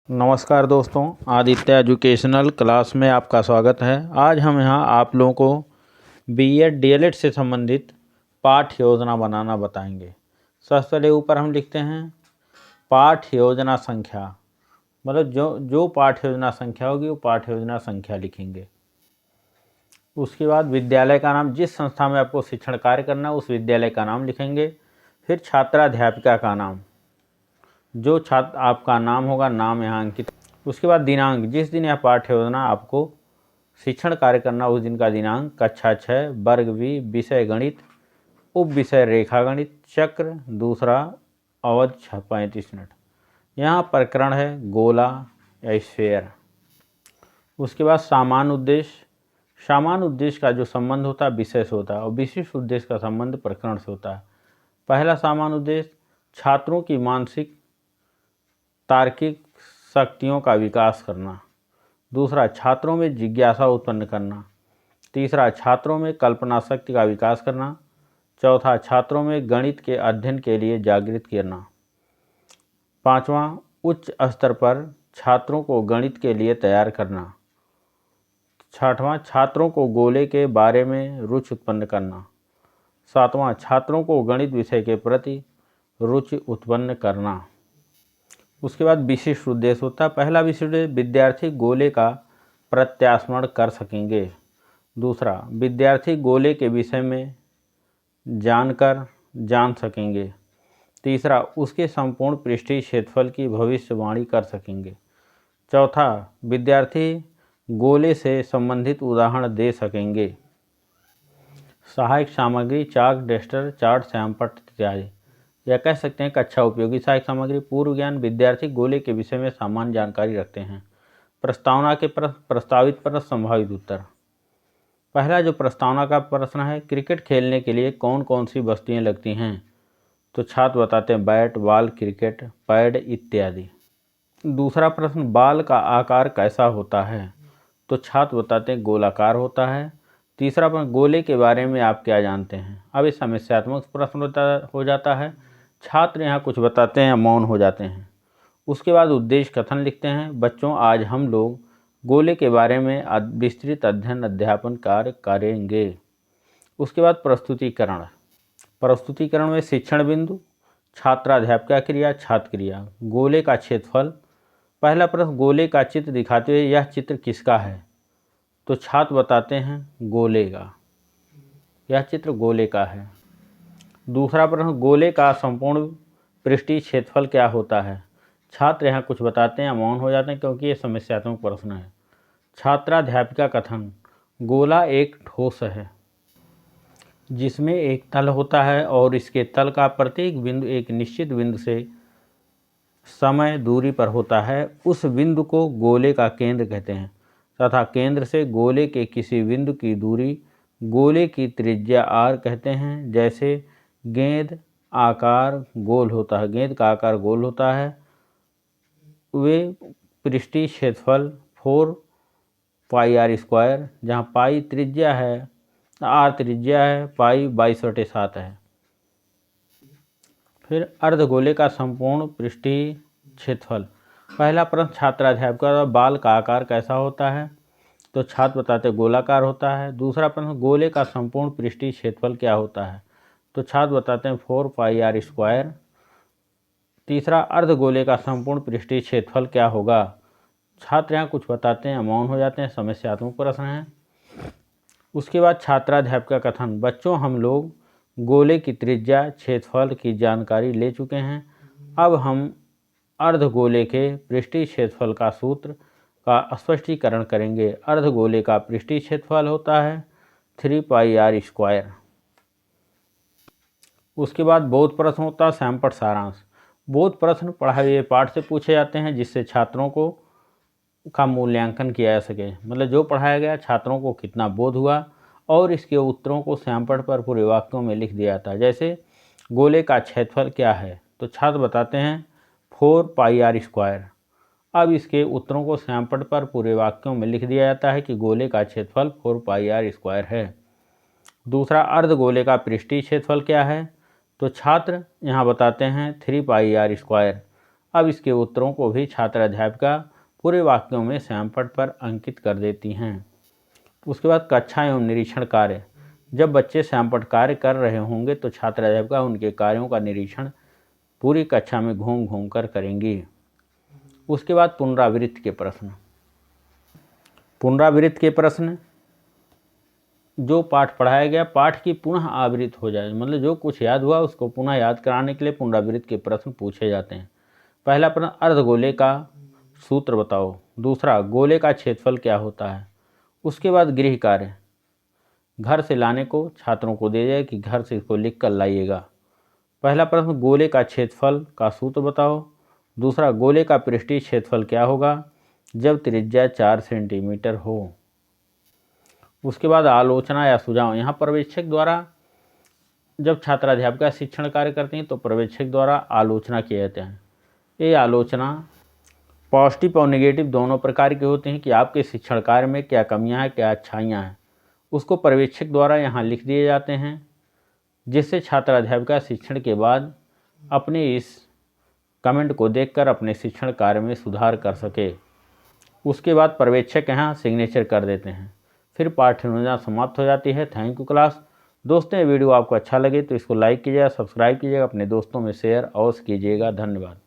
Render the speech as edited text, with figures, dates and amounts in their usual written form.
नमस्कार दोस्तों, Aditya educational class में आपका स्वागत है। आज हम यहाँ आप लोगों को बीएड डीएलएड से संबंधित पाठ योजना बनाना बताएंगे। सबसे पहले ऊपर हम लिखते हैं पाठ योजना संख्या, मतलब जो पाठ योजना संख्या होगी वो पाठ योजना संख्या लिखेंगे। उसके बाद विद्यालय का नाम, जिस संस्था में आपको शिक्षण कार्य करना है उस विद्यालय का नाम लिखेंगे। फिर छात्राध्यापिका का नाम, जो छात्र आपका नाम होगा, नाम यहाँ अंकित। उसके बाद दिनांक, जिस दिन यह पाठ्य योजना आपको शिक्षण कार्य करना उस दिन का दिनांक। कक्षा 6, वर्ग बी, विषय गणित, उप विषय रेखागणित, चक्र दूसरा, अवधि 35 मिनट। यहाँ प्रकरण है गोला या स्फेयर। उसके बाद सामान्य उद्देश्य, सामान्य उद्देश्य का जो संबंध होता है विषय से होता है और विशिष्ट उद्देश्य का संबंध प्रकरण से होता है। पहला सामान्य उद्देश्य छात्रों की मानसिक तार्किक शक्तियों का विकास करना। दूसरा, छात्रों में जिज्ञासा उत्पन्न करना। तीसरा, छात्रों में कल्पना शक्ति का विकास करना। चौथा, छात्रों में गणित के अध्ययन के लिए जागृत करना। पांचवा, उच्च स्तर पर छात्रों को गणित के लिए तैयार करना। छठवां, छात्रों को गोले के बारे में रुचि उत्पन्न करना। सातवां, छात्रों को गणित विषय के प्रति रुचि उत्पन्न करना। उसके बाद विशिष्ट उद्देश्य होता है। पहला विशिष्ट उद्देश्य, विद्यार्थी गोले का प्रत्यास्मरण कर सकेंगे। दूसरा, विद्यार्थी गोले के विषय में जान सकेंगे। तीसरा, उसके संपूर्ण पृष्ठीय क्षेत्रफल की भविष्यवाणी कर सकेंगे। चौथा, विद्यार्थी गोले से संबंधित उदाहरण दे सकेंगे। सहायक सामग्री चाक, डस्टर, चार्ट, श्यामपट्ट इत्यादि। या कह सकते हैं कक्षा उपयोगी सहायक सामग्री। पूर्व ज्ञान, विद्यार्थी गोले के विषय में सामान्य जानकारी रखते हैं। प्रस्तावना के प्रश्न, प्रस्तावित प्रश्न, संभावित उत्तर। पहला जो प्रस्तावना का प्रश्न है, क्रिकेट खेलने के लिए कौन कौन सी वस्तुएं लगती हैं? तो छात्र बताते हैं बैट, बॉल, क्रिकेट पैड इत्यादि। दूसरा प्रश्न, बाल का आकार कैसा होता है? तो छात्र बताते हैं गोलाकार होता है। तीसरा प्रश्न, गोले के बारे में आप क्या जानते हैं? अब ये समस्यात्मक प्रश्न हो जाता है। छात्र यहाँ कुछ बताते हैं, मौन हो जाते हैं। उसके बाद उद्देश्य कथन लिखते हैं। बच्चों, आज हम लोग गोले के बारे में विस्तृत अध्ययन अध्यापन कार्य करेंगे। उसके बाद प्रस्तुतिकरण। प्रस्तुतिकरण में शिक्षण बिंदु, छात्राध्यापिका क्रिया, छात्र क्रिया, गोले का क्षेत्रफल। पहला प्रश्न, गोले का चित्र दिखाते हुए यह चित्र किसका है? तो छात्र बताते हैं गोले का, यह चित्र गोले का है। दूसरा प्रश्न, गोले का संपूर्ण पृष्ठीय क्षेत्रफल क्या होता है? छात्र यहाँ कुछ बताते हैं, मौन हो जाते हैं क्योंकि ये समस्यात्मक प्रश्न है। छात्राध्यापिका कथन, गोला एक ठोस है जिसमें एक तल होता है और इसके तल का प्रत्येक बिंदु एक निश्चित बिंदु से समय दूरी पर होता है। उस बिंदु को गोले का केंद्र कहते हैं तथा केंद्र से गोले के किसी बिंदु की दूरी गोले की त्रिज्या r कहते हैं। जैसे गेंद आकार गोल होता है, गेंद का आकार गोल होता है, वे पृष्ठीय क्षेत्रफल 4πr², जहाँ पाई त्रिज्या है, r त्रिज्या है, पाई 22/7 है। फिर अर्धगोले का संपूर्ण पृष्ठीय क्षेत्रफल। पहला प्रश्न, छात्राध्यापिका बाल का आकार कैसा होता है? तो छात्र बताते गोलाकार होता है। दूसरा प्रश्न, गोले का संपूर्ण पृष्ठीय क्षेत्रफल क्या होता है? तो छात्र बताते हैं 4πr²। तीसरा, अर्धगोले का संपूर्ण पृष्ठीय क्षेत्रफल क्या होगा? छात्र यहाँ कुछ बताते हैं, मौन हो जाते हैं, समस्यात्मक प्रश्न है। उसके बाद छात्राध्यापिका कथन, बच्चों, हम लोग गोले की त्रिज्या क्षेत्रफल की जानकारी ले चुके हैं। अब हम अर्धगोले के पृष्ठीय क्षेत्रफल का सूत्र का स्पष्टीकरण करेंगे। अर्धगोले का पृष्ठीय क्षेत्रफल होता है 3πr²। उसके बाद बोध प्रश्न होता है, श्यामपट्ट सारांश। बोध प्रश्न पढ़ाए हुए पाठ से पूछे जाते हैं जिससे छात्रों को का मूल्यांकन किया जा सके, मतलब जो पढ़ाया गया छात्रों को कितना बोध हुआ और इसके उत्तरों को श्यामपट्ट पर पूरे वाक्यों में लिख दिया जाता है। जैसे गोले का क्षेत्रफल क्या है? तो छात्र बताते हैं 4πr²। अब इसके उत्तरों को श्यामपट्ट पर पूरे वाक्यों में लिख दिया जाता है कि गोले का क्षेत्रफल 4πr² है। दूसरा, अर्धगोले का पृष्ठीय क्षेत्रफल क्या है? तो छात्र यहाँ बताते हैं 3πr²। अब इसके उत्तरों को भी छात्र अध्यापिका पूरे वाक्यों में श्यामपट्ट पर अंकित कर देती हैं। उसके बाद कक्षा एवं निरीक्षण कार्य। जब बच्चे श्यामपट्ट कार्य कर रहे होंगे तो छात्र अध्यापिका उनके कार्यों का निरीक्षण पूरी कक्षा में घूम घूम कर करेंगी। उसके बाद पुनरावृत्ति के प्रश्न। पुनरावृत्ति के प्रश्न, जो पाठ पढ़ाया गया पाठ की पुनः आवृत्ति हो जाए, मतलब जो कुछ याद हुआ उसको पुनः याद कराने के लिए पुनरावृत्ति के प्रश्न पूछे जाते हैं। पहला प्रश्न, अर्धगोले का सूत्र बताओ। दूसरा, गोले का क्षेत्रफल क्या होता है। उसके बाद गृह कार्य घर से लाने को छात्रों को दे जाए कि घर से इसको लिख कर लाइएगा। पहला प्रश्न, गोले का क्षेत्रफल का सूत्र बताओ। दूसरा, गोले का पृष्ठीय क्षेत्रफल क्या होगा जब त्रिज्या 4 सेंटीमीटर हो। उसके बाद आलोचना या सुझाव। यहाँ पर्यवेक्षक द्वारा जब छात्र अध्यापिका शिक्षण कार्य करते हैं तो पर्यवेक्षक द्वारा आलोचना किए जाते हैं। ये आलोचना पॉजिटिव और नेगेटिव दोनों प्रकार के होते हैं कि आपके शिक्षण कार्य में क्या कमियां हैं, क्या अच्छाइयां हैं, उसको पर्यवेक्षक द्वारा यहाँ लिख दिए जाते हैं, जिससे छात्र अध्यापिका शिक्षण के बाद अपने इस कमेंट को देखकर अपने शिक्षण कार्य में सुधार कर सके। उसके बाद पर्यवेक्षक यहाँ सिग्नेचर कर देते हैं। फिर पाठ्य योजना समाप्त हो जाती है। Thank you class. दोस्तों, ये वीडियो आपको अच्छा लगे तो इसको लाइक कीजिएगा, सब्सक्राइब कीजिएगा, अपने दोस्तों में शेयर अवश्य कीजिएगा। धन्यवाद।